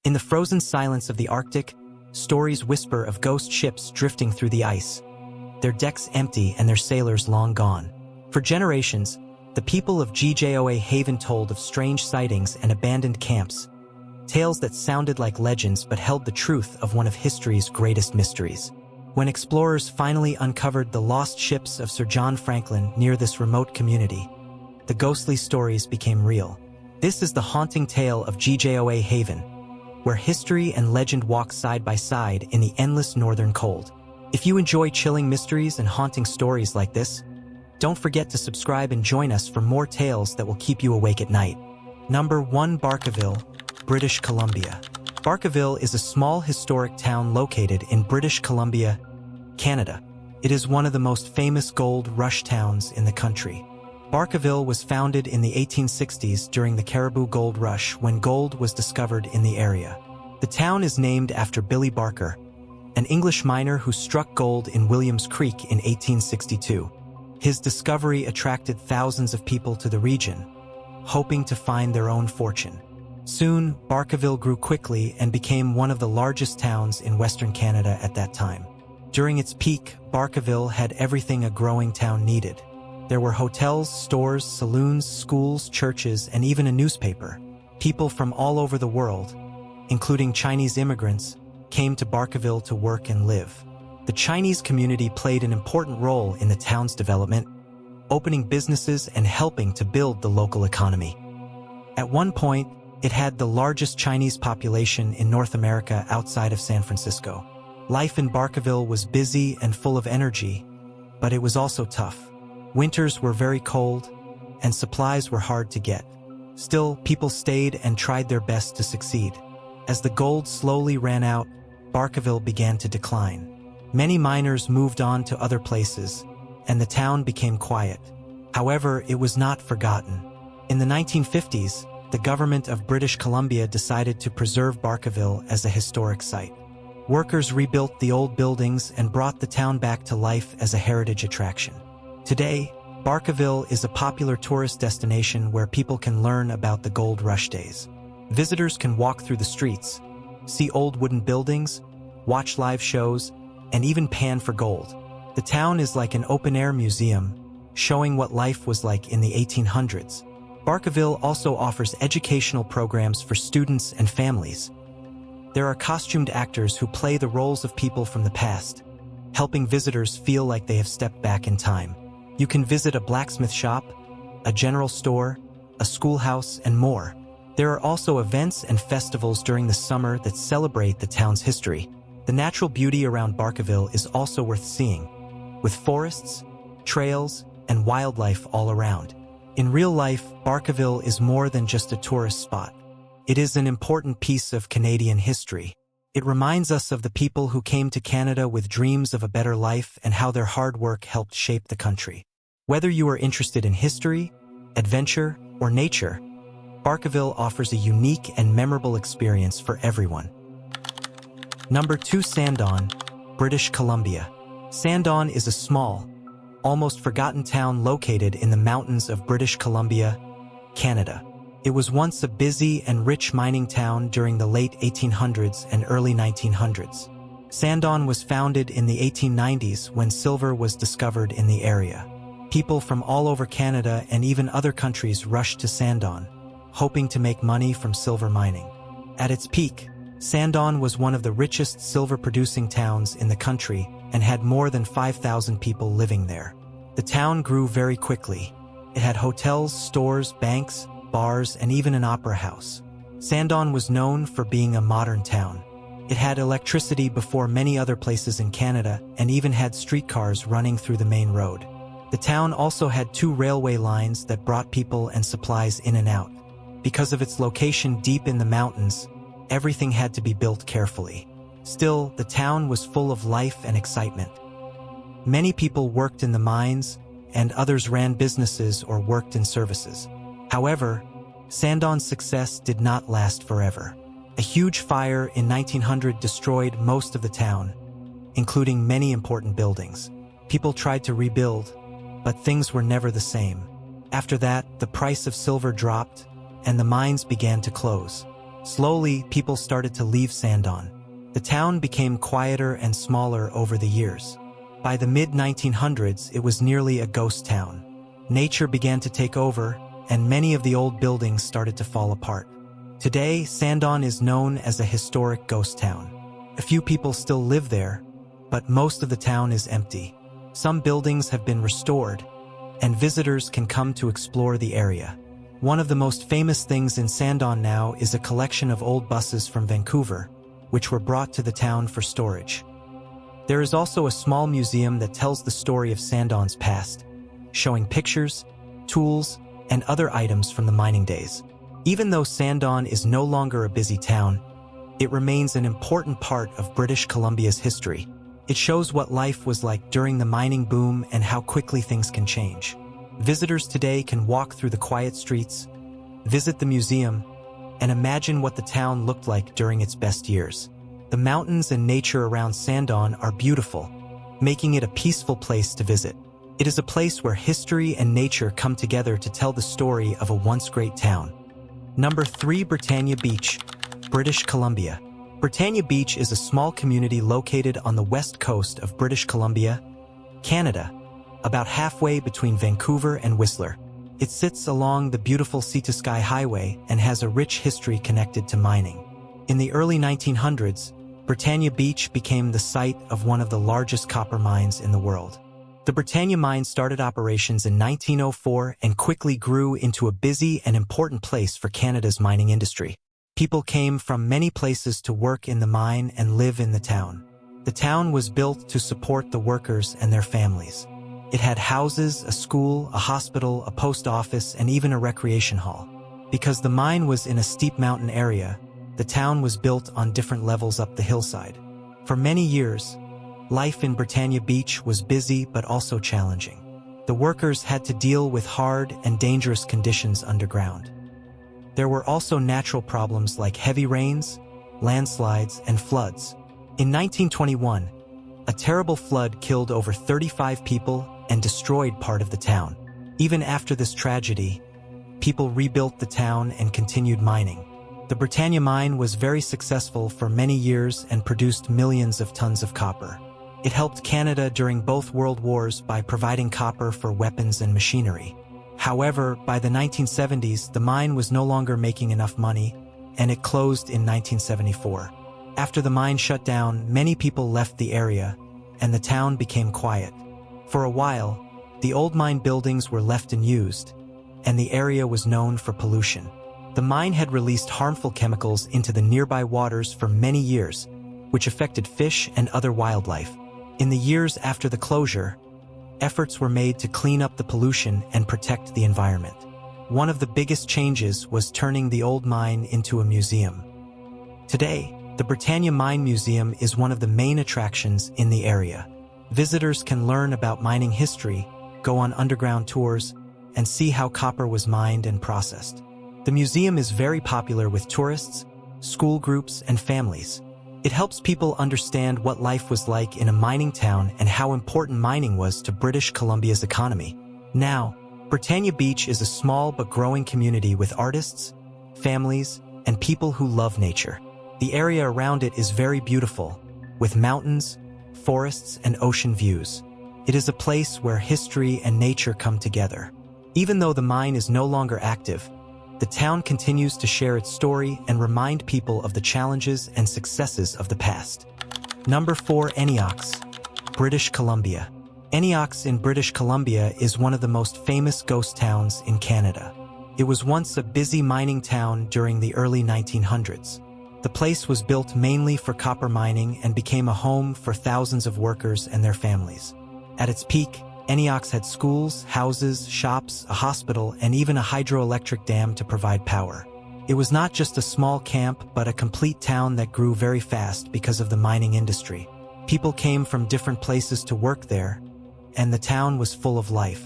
In the frozen silence of the Arctic, stories whisper of ghost ships drifting through the ice, their decks empty and their sailors long gone. For generations, the people of Kitsault Haven told of strange sightings and abandoned camps, tales that sounded like legends but held the truth of one of history's greatest mysteries. When explorers finally uncovered the lost ships of Sir John Franklin near this remote community, the ghostly stories became real. This is the haunting tale of Kitsault Haven, where history and legend walk side by side in the endless northern cold. If you enjoy chilling mysteries and haunting stories like this, don't forget to subscribe and join us for more tales that will keep you awake at night. Number 1. Barkerville, British Columbia. Barkerville is a small historic town located in British Columbia, Canada. It is one of the most famous gold rush towns in the country. Barkerville was founded in the 1860s during the Cariboo Gold Rush when gold was discovered in the area. The town is named after Billy Barker, an English miner who struck gold in Williams Creek in 1862. His discovery attracted thousands of people to the region, hoping to find their own fortune. Soon, Barkerville grew quickly and became one of the largest towns in Western Canada at that time. During its peak, Barkerville had everything a growing town needed. There were hotels, stores, saloons, schools, churches, and even a newspaper. People from all over the world, including Chinese immigrants, came to Barkerville to work and live. The Chinese community played an important role in the town's development, opening businesses and helping to build the local economy. At one point, it had the largest Chinese population in North America outside of San Francisco. Life in Barkerville was busy and full of energy, but it was also tough. Winters were very cold, and supplies were hard to get. Still, people stayed and tried their best to succeed. As the gold slowly ran out, Barkerville began to decline. Many miners moved on to other places, and the town became quiet. However, it was not forgotten. In the 1950s, the government of British Columbia decided to preserve Barkerville as a historic site. Workers rebuilt the old buildings and brought the town back to life as a heritage attraction. Today, Barkerville is a popular tourist destination where people can learn about the gold rush days. Visitors can walk through the streets, see old wooden buildings, watch live shows, and even pan for gold. The town is like an open-air museum, showing what life was like in the 1800s. Barkerville also offers educational programs for students and families. There are costumed actors who play the roles of people from the past, helping visitors feel like they have stepped back in time. You can visit a blacksmith shop, a general store, a schoolhouse, and more. There are also events and festivals during the summer that celebrate the town's history. The natural beauty around Barkerville is also worth seeing, with forests, trails, and wildlife all around. In real life, Barkerville is more than just a tourist spot. It is an important piece of Canadian history. It reminds us of the people who came to Canada with dreams of a better life and how their hard work helped shape the country. Whether you are interested in history, adventure, or nature, Barkerville offers a unique and memorable experience for everyone. Number 2. Sandown, British Columbia. Sandown is a small, almost forgotten town located in the mountains of British Columbia, Canada. It was once a busy and rich mining town during the late 1800s and early 1900s. Sandown was founded in the 1890s when silver was discovered in the area. People from all over Canada and even other countries rushed to Sandown, hoping to make money from silver mining. At its peak, Sandown was one of the richest silver-producing towns in the country and had more than 5,000 people living there. The town grew very quickly. It had hotels, stores, banks, bars, and even an opera house. Sandown was known for being a modern town. It had electricity before many other places in Canada and even had streetcars running through the main road. The town also had 2 railway lines that brought people and supplies in and out. Because of its location deep in the mountains, everything had to be built carefully. Still, the town was full of life and excitement. Many people worked in the mines, and others ran businesses or worked in services. However, Sandown's success did not last forever. A huge fire in 1900 destroyed most of the town, including many important buildings. People tried to rebuild, but things were never the same. After that, the price of silver dropped, and the mines began to close. Slowly, people started to leave Sandan. The town became quieter and smaller over the years. By the mid-1900s, it was nearly a ghost town. Nature began to take over, and many of the old buildings started to fall apart. Today, Sandan is known as a historic ghost town. A few people still live there, but most of the town is empty. Some buildings have been restored, and visitors can come to explore the area. One of the most famous things in Sandan now is a collection of old buses from Vancouver, which were brought to the town for storage. There is also a small museum that tells the story of Sandan's past, showing pictures, tools, and other items from the mining days. Even though Sandan is no longer a busy town, it remains an important part of British Columbia's history. It shows what life was like during the mining boom and how quickly things can change. Visitors today can walk through the quiet streets, visit the museum, and imagine what the town looked like during its best years. The mountains and nature around Sandan are beautiful, making it a peaceful place to visit. It is a place where history and nature come together to tell the story of a once great town. Number 3. Britannia Beach, British Columbia. Britannia Beach is a small community located on the west coast of British Columbia, Canada, about halfway between Vancouver and Whistler. It sits along the beautiful Sea-to-Sky Highway and has a rich history connected to mining. In the early 1900s, Britannia Beach became the site of one of the largest copper mines in the world. The Britannia mine started operations in 1904 and quickly grew into a busy and important place for Canada's mining industry. People came from many places to work in the mine and live in the town. The town was built to support the workers and their families. It had houses, a school, a hospital, a post office, and even a recreation hall. Because the mine was in a steep mountain area, the town was built on different levels up the hillside. For many years, life in Britannia Beach was busy but also challenging. The workers had to deal with hard and dangerous conditions underground. There were also natural problems like heavy rains, landslides, and floods. In 1921, a terrible flood killed over 35 people and destroyed part of the town. Even after this tragedy, people rebuilt the town and continued mining. The Britannia mine was very successful for many years and produced millions of tons of copper. It helped Canada during both World Wars by providing copper for weapons and machinery. However, by the 1970s, the mine was no longer making enough money, and it closed in 1974. After the mine shut down, many people left the area, and the town became quiet. For a while, the old mine buildings were left unused, and the area was known for pollution. The mine had released harmful chemicals into the nearby waters for many years, which affected fish and other wildlife. In the years after the closure, efforts were made to clean up the pollution and protect the environment. One of the biggest changes was turning the old mine into a museum. Today, the Britannia Mine Museum is one of the main attractions in the area. Visitors can learn about mining history, go on underground tours, and see how copper was mined and processed. The museum is very popular with tourists, school groups, and families. It helps people understand what life was like in a mining town and how important mining was to British Columbia's economy. Now, Britannia Beach is a small but growing community with artists, families, and people who love nature. The area around it is very beautiful, with mountains, forests, and ocean views. It is a place where history and nature come together. Even though the mine is no longer active, the town continues to share its story and remind people of the challenges and successes of the past. Number 4. Eneox, British Columbia. Eneox in British Columbia is one of the most famous ghost towns in Canada. It was once a busy mining town during the early 1900s. The place was built mainly for copper mining and became a home for thousands of workers and their families. At its peak, Eneox had schools, houses, shops, a hospital, and even a hydroelectric dam to provide power. It was not just a small camp, but a complete town that grew very fast because of the mining industry. People came from different places to work there, and the town was full of life.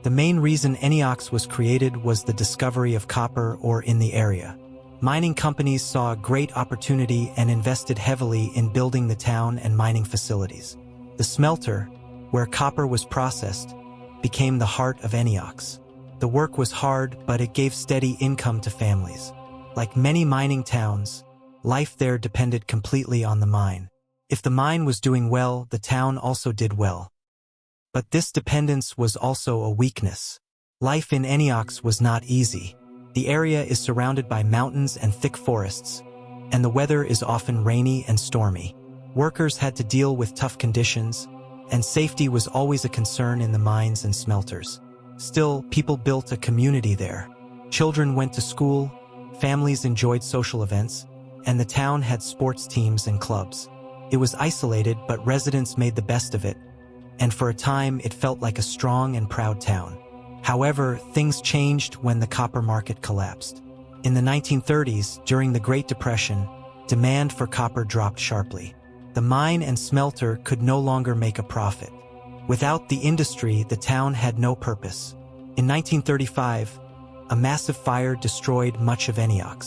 The main reason Eneox was created was the discovery of copper ore in the area. Mining companies saw a great opportunity and invested heavily in building the town and mining facilities. The smelter, where copper was processed, became the heart of Eneox. The work was hard, but it gave steady income to families. Like many mining towns, life there depended completely on the mine. If the mine was doing well, the town also did well. But this dependence was also a weakness. Life in Antioch was not easy. The area is surrounded by mountains and thick forests, and the weather is often rainy and stormy. Workers had to deal with tough conditions, and safety was always a concern in the mines and smelters. Still, people built a community there. Children went to school, families enjoyed social events, and the town had sports teams and clubs. It was isolated, but residents made the best of it, and for a time it felt like a strong and proud town. However, things changed when the copper market collapsed. In the 1930s, during the Great Depression, demand for copper dropped sharply. The mine and smelter could no longer make a profit. Without the industry, the town had no purpose. In 1935, a massive fire destroyed much of Antioch.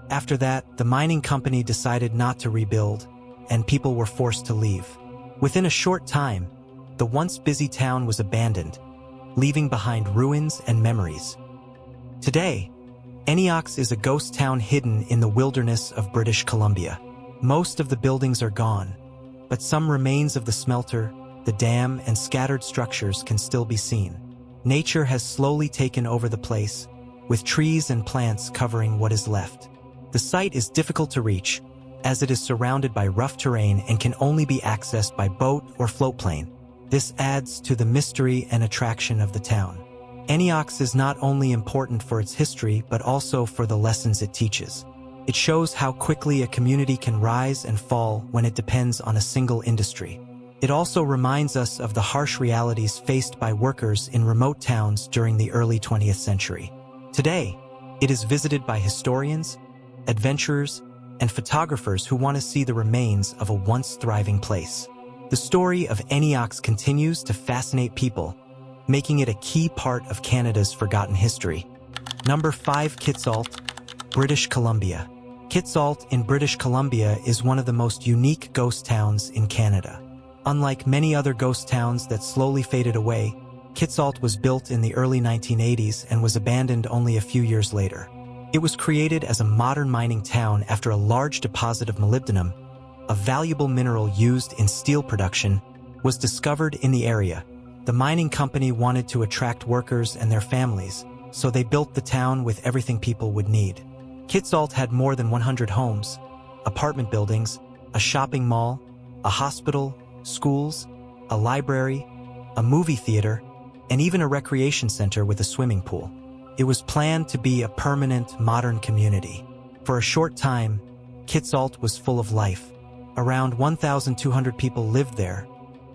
After that, the mining company decided not to rebuild, and people were forced to leave. Within a short time, the once busy town was abandoned, leaving behind ruins and memories. Today, Antioch is a ghost town hidden in the wilderness of British Columbia. Most of the buildings are gone, but some remains of the smelter, the dam, and scattered structures can still be seen. Nature has slowly taken over the place, with trees and plants covering what is left. The site is difficult to reach, as it is surrounded by rough terrain and can only be accessed by boat or floatplane. This adds to the mystery and attraction of the town. Antioch is not only important for its history but also for the lessons it teaches. It shows how quickly a community can rise and fall when it depends on a single industry. It also reminds us of the harsh realities faced by workers in remote towns during the early 20th century. Today, it is visited by historians, adventurers, and photographers who want to see the remains of a once thriving place. The story of Antioch continues to fascinate people, making it a key part of Canada's forgotten history. Number 5. Kitsault, British Columbia. Kitsault in British Columbia is one of the most unique ghost towns in Canada. Unlike many other ghost towns that slowly faded away, Kitsault was built in the early 1980s and was abandoned only a few years later. It was created as a modern mining town after a large deposit of molybdenum, a valuable mineral used in steel production, was discovered in the area. The mining company wanted to attract workers and their families, so they built the town with everything people would need. Kitsault had more than 100 homes, apartment buildings, a shopping mall, a hospital, schools, a library, a movie theater, and even a recreation center with a swimming pool. It was planned to be a permanent, modern community. For a short time, Kitsault was full of life. Around 1,200 people lived there,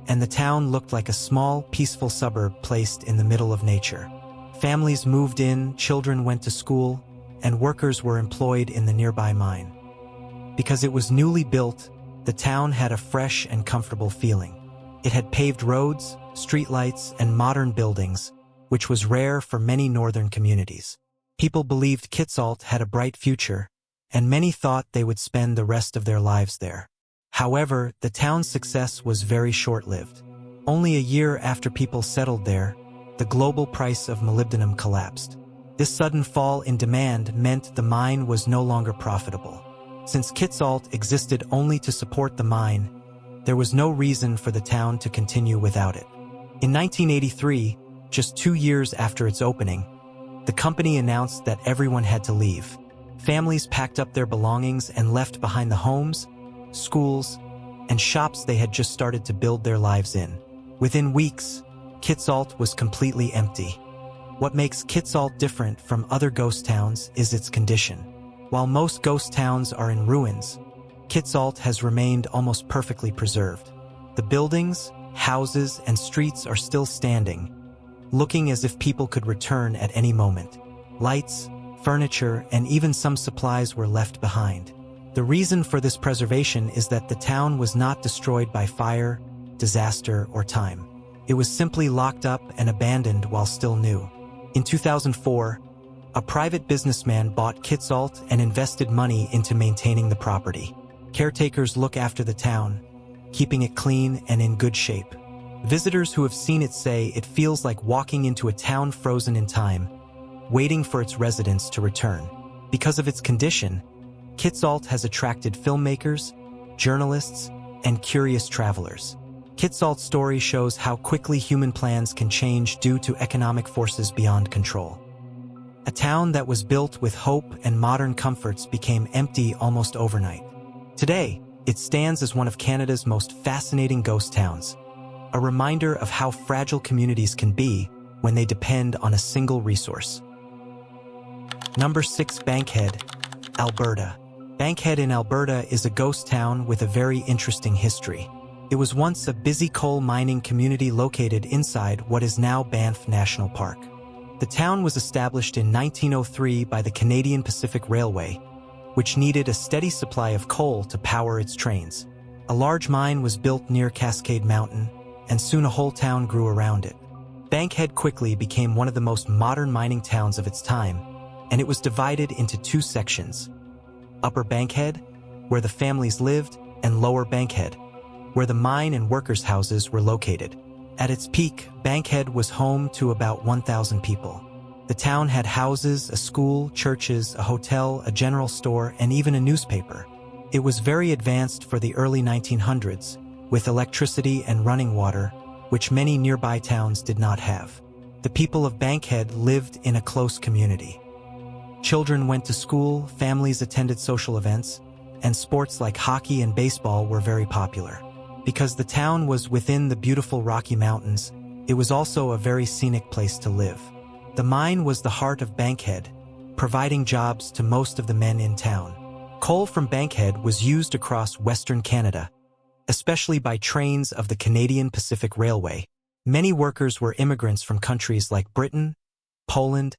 and the town looked like a small, peaceful suburb placed in the middle of nature. Families moved in, children went to school, and workers were employed in the nearby mine. Because it was newly built, the town had a fresh and comfortable feeling. It had paved roads, streetlights, and modern buildings, which was rare for many northern communities. People believed Kitsault had a bright future, and many thought they would spend the rest of their lives there. However, the town's success was very short-lived. Only a year after people settled there, the global price of molybdenum collapsed. This sudden fall in demand meant the mine was no longer profitable. Since Kitsault existed only to support the mine, there was no reason for the town to continue without it. In 1983, just 2 years after its opening, the company announced that everyone had to leave. Families packed up their belongings and left behind the homes, schools, and shops they had just started to build their lives in. Within weeks, Kitsault was completely empty. What makes Kitsault different from other ghost towns is its condition. While most ghost towns are in ruins, Kitsault has remained almost perfectly preserved. The buildings, houses, and streets are still standing, looking as if people could return at any moment. Lights, furniture, and even some supplies were left behind. The reason for this preservation is that the town was not destroyed by fire, disaster, or time. It was simply locked up and abandoned while still new. In 2004, a private businessman bought Kitsault and invested money into maintaining the property. Caretakers look after the town, keeping it clean and in good shape. Visitors who have seen it say it feels like walking into a town frozen in time, waiting for its residents to return. Because of its condition, Kitsault has attracted filmmakers, journalists, and curious travelers. Kitsault's story shows how quickly human plans can change due to economic forces beyond control. A town that was built with hope and modern comforts became empty almost overnight. Today, it stands as one of Canada's most fascinating ghost towns, a reminder of how fragile communities can be when they depend on a single resource. Number 6. Bankhead, Alberta. Bankhead in Alberta is a ghost town with a very interesting history. It was once a busy coal mining community located inside what is now Banff National Park. The town was established in 1903 by the Canadian Pacific Railway, which needed a steady supply of coal to power its trains. A large mine was built near Cascade Mountain, and soon a whole town grew around it. Bankhead quickly became one of the most modern mining towns of its time, and it was divided into two sections: Upper Bankhead, where the families lived, and Lower Bankhead, where the mine and workers' houses were located. At its peak, Bankhead was home to about 1,000 people. The town had houses, a school, churches, a hotel, a general store, and even a newspaper. It was very advanced for the early 1900s, with electricity and running water, which many nearby towns did not have. The people of Bankhead lived in a close community. Children went to school, families attended social events, and sports like hockey and baseball were very popular. Because the town was within the beautiful Rocky Mountains, it was also a very scenic place to live. The mine was the heart of Bankhead, providing jobs to most of the men in town. Coal from Bankhead was used across Western Canada, especially by trains of the Canadian Pacific Railway. Many workers were immigrants from countries like Britain, Poland,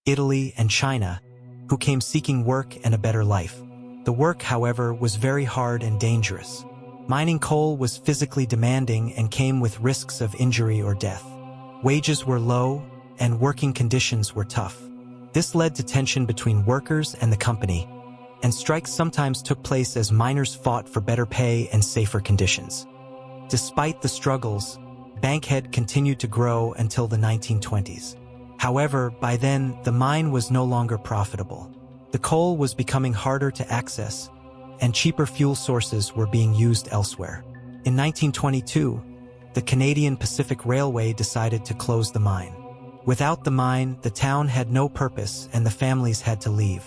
Italy, and China, who came seeking work and a better life. The work, however, was very hard and dangerous. Mining coal was physically demanding and came with risks of injury or death. Wages were low, and working conditions were tough. This led to tension between workers and the company, and strikes sometimes took place as miners fought for better pay and safer conditions. Despite the struggles, Bankhead continued to grow until the 1920s. However, by then, the mine was no longer profitable. The coal was becoming harder to access, and cheaper fuel sources were being used elsewhere. In 1922, the Canadian Pacific Railway decided to close the mine. Without the mine, the town had no purpose and the families had to leave.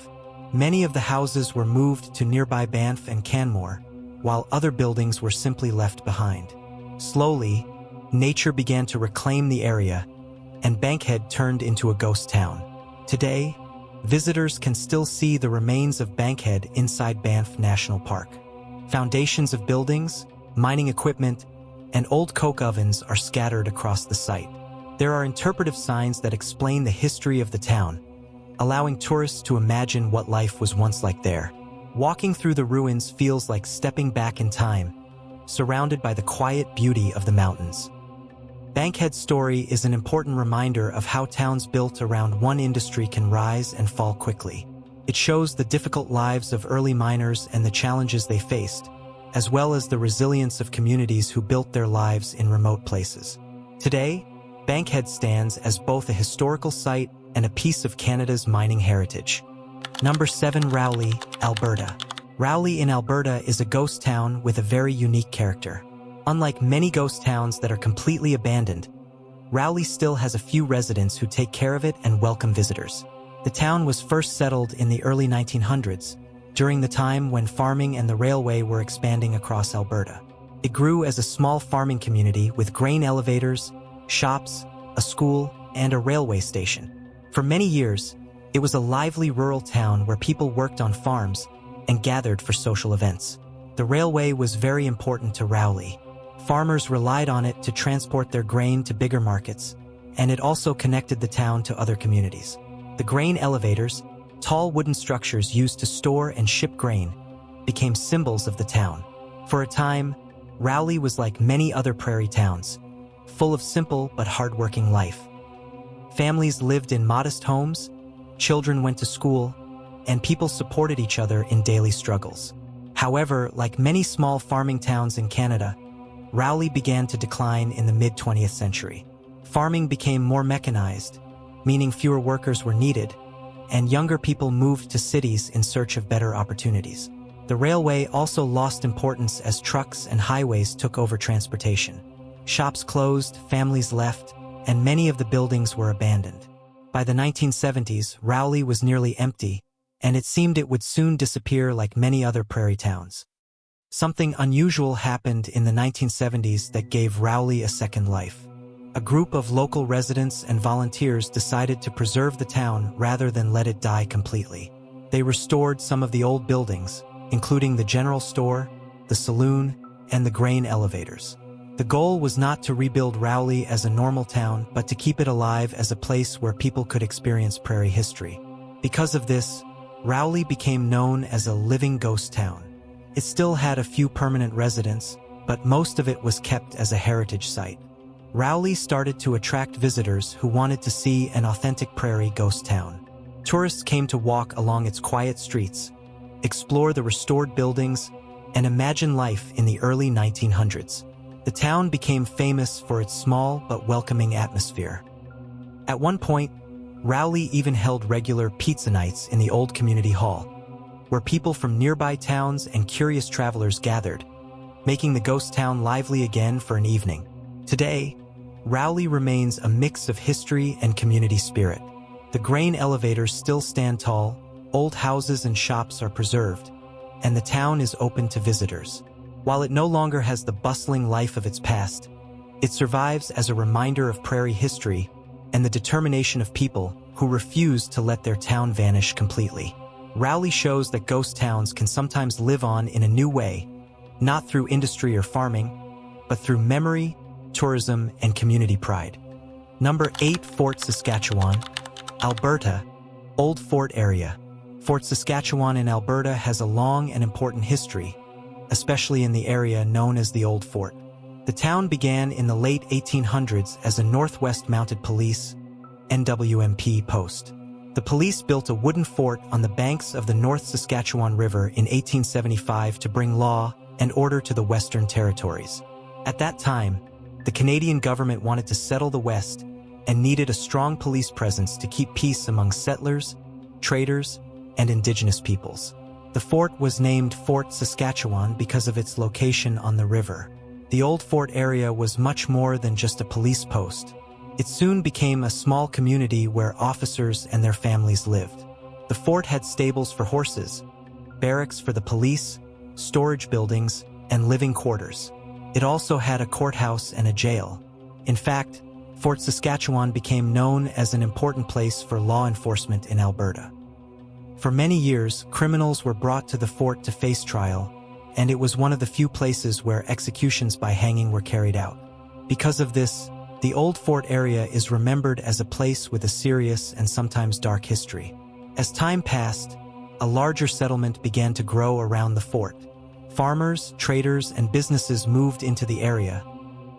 Many of the houses were moved to nearby Banff and Canmore, while other buildings were simply left behind. Slowly, nature began to reclaim the area, and Bankhead turned into a ghost town. Today, visitors can still see the remains of Bankhead inside Banff National Park. Foundations of buildings, mining equipment, and old coke ovens are scattered across the site. There are interpretive signs that explain the history of the town, allowing tourists to imagine what life was once like there. Walking through the ruins feels like stepping back in time, surrounded by the quiet beauty of the mountains. Bankhead's story is an important reminder of how towns built around one industry can rise and fall quickly. It shows the difficult lives of early miners and the challenges they faced, as well as the resilience of communities who built their lives in remote places. Today, Bankhead stands as both a historical site and a piece of Canada's mining heritage. Number 7. Rowley, Alberta. Rowley in Alberta is a ghost town with a very unique character. Unlike many ghost towns that are completely abandoned, Rowley still has a few residents who take care of it and welcome visitors. The town was first settled in the early 1900s, during the time when farming and the railway were expanding across Alberta. It grew as a small farming community with grain elevators, shops, a school, and a railway station. For many years, it was a lively rural town where people worked on farms and gathered for social events. The railway was very important to Rowley. Farmers relied on it to transport their grain to bigger markets, and it also connected the town to other communities. The grain elevators, tall wooden structures used to store and ship grain, became symbols of the town. For a time, Rowley was like many other prairie towns, full of simple but hard-working life. Families lived in modest homes, children went to school, and people supported each other in daily struggles. However, like many small farming towns in Canada, Rowley began to decline in the mid-20th century. Farming became more mechanized, meaning fewer workers were needed, and younger people moved to cities in search of better opportunities. The railway also lost importance as trucks and highways took over transportation. Shops closed, families left, and many of the buildings were abandoned. By the 1970s, Rowley was nearly empty, and it seemed it would soon disappear like many other prairie towns. Something unusual happened in the 1970s that gave Rowley a second life. A group of local residents and volunteers decided to preserve the town rather than let it die completely. They restored some of the old buildings, including the general store, the saloon, and the grain elevators. The goal was not to rebuild Rowley as a normal town, but to keep it alive as a place where people could experience prairie history. Because of this, Rowley became known as a living ghost town. It still had a few permanent residents, but most of it was kept as a heritage site. Rowley started to attract visitors who wanted to see an authentic prairie ghost town. Tourists came to walk along its quiet streets, explore the restored buildings, and imagine life in the early 1900s. The town became famous for its small but welcoming atmosphere. At one point, Rowley even held regular pizza nights in the old community hall, where people from nearby towns and curious travelers gathered, making the ghost town lively again for an evening. Today, Rowley remains a mix of history and community spirit. The grain elevators still stand tall, old houses and shops are preserved, and the town is open to visitors. While it no longer has the bustling life of its past, it survives as a reminder of prairie history and the determination of people who refuse to let their town vanish completely. Rowley shows that ghost towns can sometimes live on in a new way, not through industry or farming, but through memory, tourism, and community pride. Number 8. Fort Saskatchewan, Alberta, Old Fort Area. Fort Saskatchewan in Alberta has a long and important history, especially in the area known as the Old Fort. The town began in the late 1800s as a Northwest Mounted Police (NWMP) post. The police built a wooden fort on the banks of the North Saskatchewan River in 1875 to bring law and order to the Western Territories. At that time, the Canadian government wanted to settle the West and needed a strong police presence to keep peace among settlers, traders, and Indigenous peoples. The fort was named Fort Saskatchewan because of its location on the river. The Old Fort area was much more than just a police post. It soon became a small community where officers and their families lived. The fort had stables for horses, barracks for the police, storage buildings, and living quarters. It also had a courthouse and a jail. In fact, Fort Saskatchewan became known as an important place for law enforcement in Alberta. For many years, criminals were brought to the fort to face trial, and it was one of the few places where executions by hanging were carried out. Because of this, the Old Fort area is remembered as a place with a serious and sometimes dark history. As time passed, a larger settlement began to grow around the fort. Farmers, traders, and businesses moved into the area,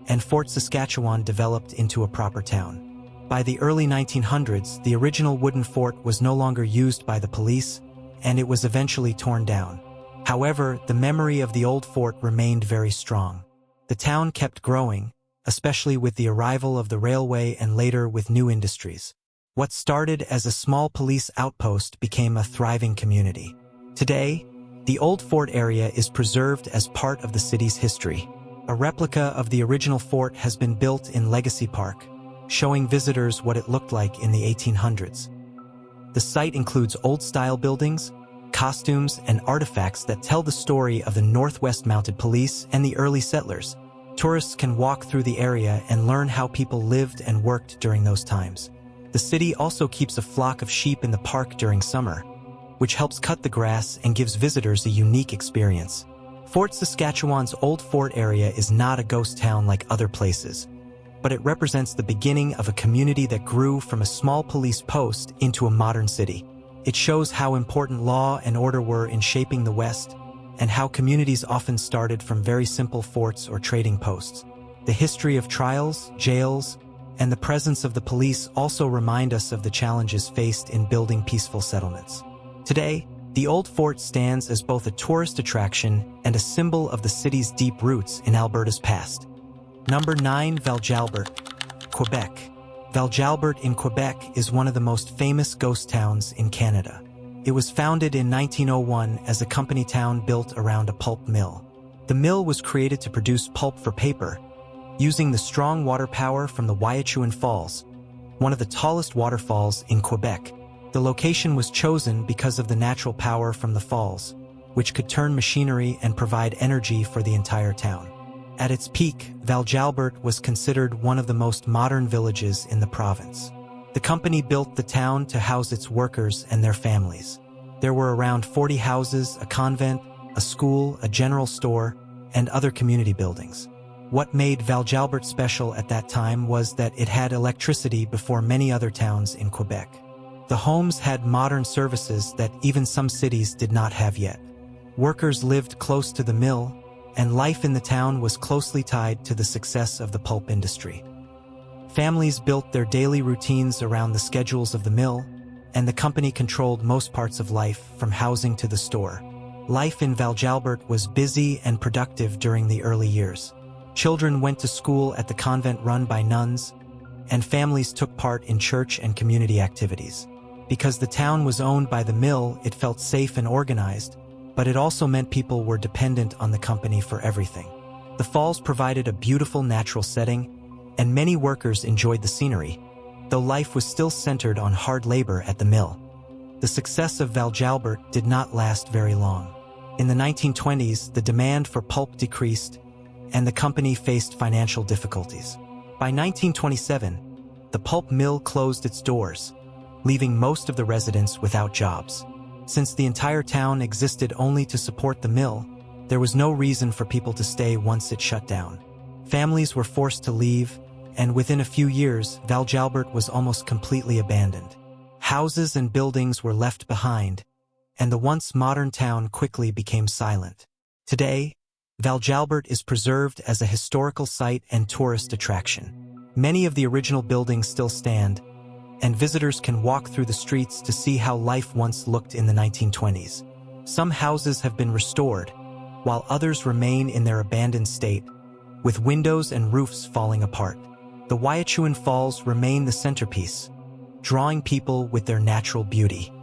and Fort Saskatchewan developed into a proper town. By the early 1900s, the original wooden fort was no longer used by the police, and it was eventually torn down. However, the memory of the old fort remained very strong. The town kept growing, especially with the arrival of the railway and later with new industries. What started as a small police outpost became a thriving community. Today, the Old Fort area is preserved as part of the city's history. A replica of the original fort has been built in Legacy Park, showing visitors what it looked like in the 1800s. The site includes old-style buildings, costumes, and artifacts that tell the story of the Northwest Mounted Police and the early settlers. Tourists can walk through the area and learn how people lived and worked during those times. The city also keeps a flock of sheep in the park during summer, which helps cut the grass and gives visitors a unique experience. Fort Saskatchewan's Old Fort area is not a ghost town like other places, but it represents the beginning of a community that grew from a small police post into a modern city. It shows how important law and order were in shaping the West, and how communities often started from very simple forts or trading posts. The history of trials, jails, and the presence of the police also remind us of the challenges faced in building peaceful settlements. Today, the Old Fort stands as both a tourist attraction and a symbol of the city's deep roots in Alberta's past. Number 9. Val-Jalbert, Quebec. Val-Jalbert in Quebec is one of the most famous ghost towns in Canada. It was founded in 1901 as a company town built around a pulp mill. The mill was created to produce pulp for paper, using the strong water power from the Wyachuan Falls, one of the tallest waterfalls in Quebec. The location was chosen because of the natural power from the falls, which could turn machinery and provide energy for the entire town. At its peak, Val-Jalbert was considered one of the most modern villages in the province. The company built the town to house its workers and their families. There were around 40 houses, a convent, a school, a general store, and other community buildings. What made Val-Jalbert special at that time was that it had electricity before many other towns in Quebec. The homes had modern services that even some cities did not have yet. Workers lived close to the mill, and life in the town was closely tied to the success of the pulp industry. Families built their daily routines around the schedules of the mill, and the company controlled most parts of life, from housing to the store. Life in Val-Jalbert was busy and productive during the early years. Children went to school at the convent run by nuns, and families took part in church and community activities. Because the town was owned by the mill, it felt safe and organized, but it also meant people were dependent on the company for everything. The falls provided a beautiful natural setting, and many workers enjoyed the scenery, though life was still centered on hard labor at the mill. The success of Val-Jalbert did not last very long. In the 1920s, the demand for pulp decreased, and the company faced financial difficulties. By 1927, the pulp mill closed its doors, leaving most of the residents without jobs. Since the entire town existed only to support the mill, there was no reason for people to stay once it shut down. Families were forced to leave, and within a few years, Val-Jalbert was almost completely abandoned. Houses and buildings were left behind, and the once modern town quickly became silent. Today, Val-Jalbert is preserved as a historical site and tourist attraction. Many of the original buildings still stand, and visitors can walk through the streets to see how life once looked in the 1920s. Some houses have been restored, while others remain in their abandoned state, with windows and roofs falling apart. The Wyachuan Falls remain the centerpiece, drawing people with their natural beauty.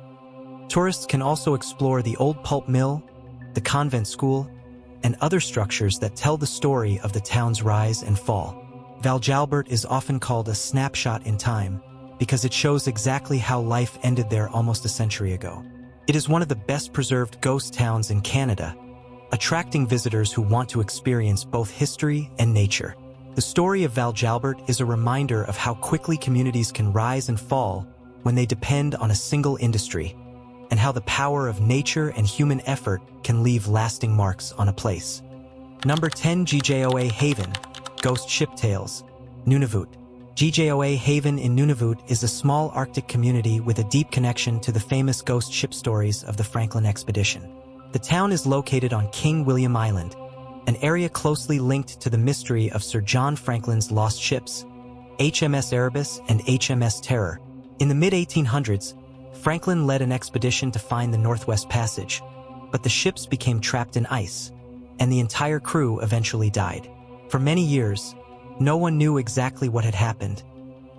Tourists can also explore the old pulp mill, the convent school, and other structures that tell the story of the town's rise and fall. Val-Jalbert is often called a snapshot in time because it shows exactly how life ended there almost a century ago. It is one of the best preserved ghost towns in Canada, attracting visitors who want to experience both history and nature. The story of Val-Jalbert is a reminder of how quickly communities can rise and fall when they depend on a single industry, and how the power of nature and human effort can leave lasting marks on a place. Number 10. GJOA Haven, Ghost Ship Tales, Nunavut. GJOA Haven in Nunavut is a small Arctic community with a deep connection to the famous ghost ship stories of the Franklin expedition. The town is located on King William Island, an area closely linked to the mystery of Sir John Franklin's lost ships, HMS Erebus and HMS Terror. In the mid-1800s, Franklin led an expedition to find the Northwest Passage, but the ships became trapped in ice, and the entire crew eventually died. For many years, no one knew exactly what had happened,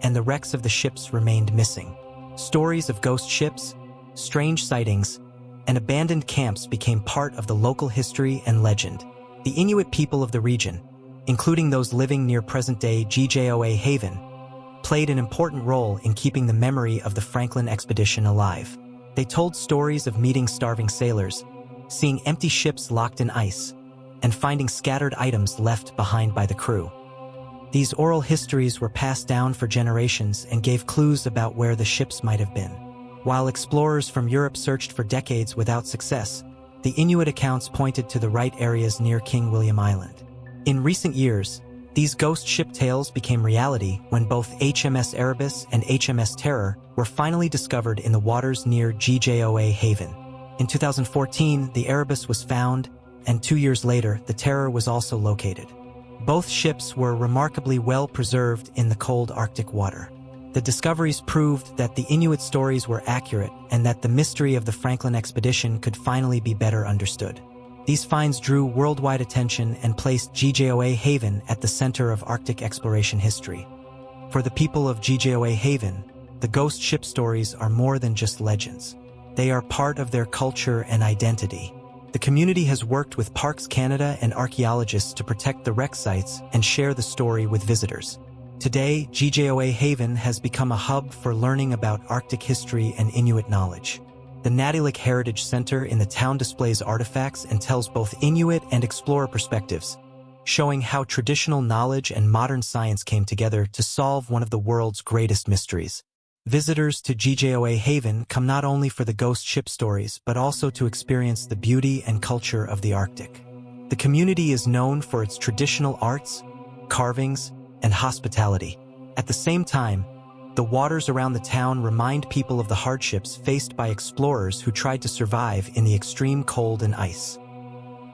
and the wrecks of the ships remained missing. Stories of ghost ships, strange sightings, and abandoned camps became part of the local history and legend. The Inuit people of the region, including those living near present-day GJOA Haven, played an important role in keeping the memory of the Franklin expedition alive. They told stories of meeting starving sailors, seeing empty ships locked in ice, and finding scattered items left behind by the crew. These oral histories were passed down for generations and gave clues about where the ships might have been. While explorers from Europe searched for decades without success, the Inuit accounts pointed to the right areas near King William Island. In recent years, these ghost ship tales became reality when both HMS Erebus and HMS Terror were finally discovered in the waters near GJOA Haven. In 2014, the Erebus was found, and 2 years later, the Terror was also located. Both ships were remarkably well preserved in the cold Arctic water. The discoveries proved that the Inuit stories were accurate and that the mystery of the Franklin expedition could finally be better understood. These finds drew worldwide attention and placed GJOA Haven at the center of Arctic exploration history. For the people of GJOA Haven, the ghost ship stories are more than just legends. They are part of their culture and identity. The community has worked with Parks Canada and archaeologists to protect the wreck sites and share the story with visitors. Today, GJOA Haven has become a hub for learning about Arctic history and Inuit knowledge. The Natilik Heritage Center in the town displays artifacts and tells both Inuit and explorer perspectives, showing how traditional knowledge and modern science came together to solve one of the world's greatest mysteries. Visitors to GJOA Haven come not only for the ghost ship stories, but also to experience the beauty and culture of the Arctic. The community is known for its traditional arts, carvings, and hospitality. At the same time, the waters around the town remind people of the hardships faced by explorers who tried to survive in the extreme cold and ice.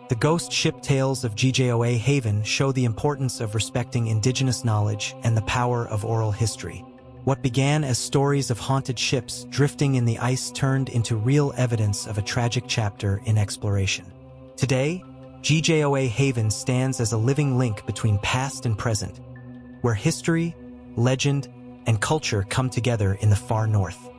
The ghost ship tales of GJOA Haven show the importance of respecting Indigenous knowledge and the power of oral history. What began as stories of haunted ships drifting in the ice turned into real evidence of a tragic chapter in exploration. Today, GJOA Haven stands as a living link between past and present, where history, legend, and culture come together in the far north.